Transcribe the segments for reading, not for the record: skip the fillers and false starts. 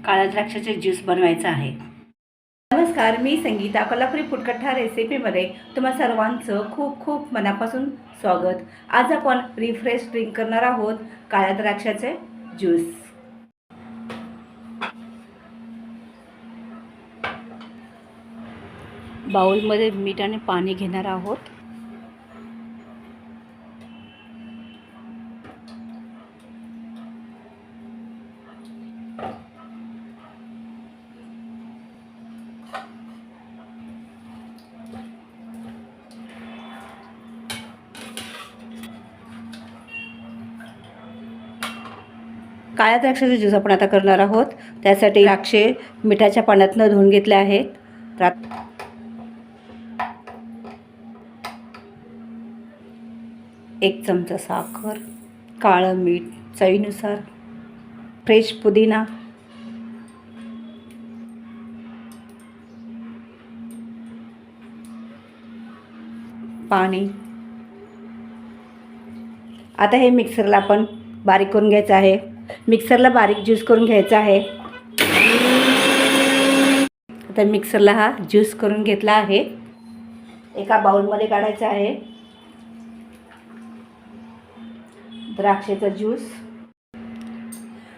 काळ्या द्राक्षाचे ज्यूस बनवायचा आहे। नमस्कार, मी संगीता। कोल्हापुरी फुटकठ्ठा रेसिपीमध्ये तुम्हा सर्वांचं खूप खूप मनापासून स्वागत। आज आपण रिफ्रेश ड्रिंक करणार आहोत, काळ्या द्राक्षाचे ज्यूस। बाउलमध्ये मीठ आणि पाणी घेणार आहोत। काळ्या द्राक्षाचे ज्यूस आपण आता करणार आहोत। त्यासाठी द्राक्षे मिठाच्या पाण्यातून धुवून घेतले आहेत। एक चमचा साखर, काळं मीठ चवीनुसार, फ्रेश पुदिना, पाणी। आता हे मिक्सरला आपण बारीक करून घ्यायचं आहे। मिक्सरला बारीक ज्यूस करून घ्यायचा आहे। आता मिक्सरला हा ज्यूस करून घेतला आहे, एका बाउलमध्ये काढायचा आहे। द्राक्षाचा ज्यूस।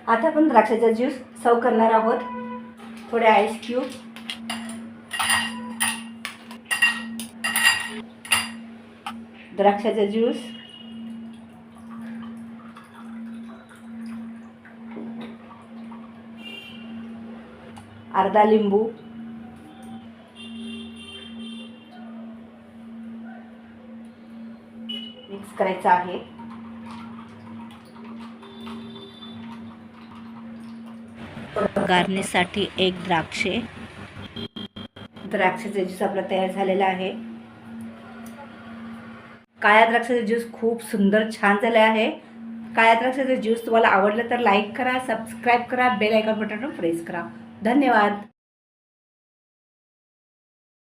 आता आपण द्राक्षाचा ज्यूस सर्व करणार आहोत। थोडे आईस क्यूब, द्राक्षाचा ज्यूस, अर्धा लिंबू, मिक्स करायचं आहे। गार्निशसाठी एक द्राक्षे। द्राक्षाचा ज्यूस आपला तयार झालेला आहे। काळ्या द्राक्षाचा ज्यूस खूप सुंदर छान झाला आहे। काळ्या द्राक्षाचा ज्यूस तुम्हाला आवडला तर लाईक करा, सबस्क्राईब करा, बेल आयकॉन बटन प्रेस करा। धन्यवाद।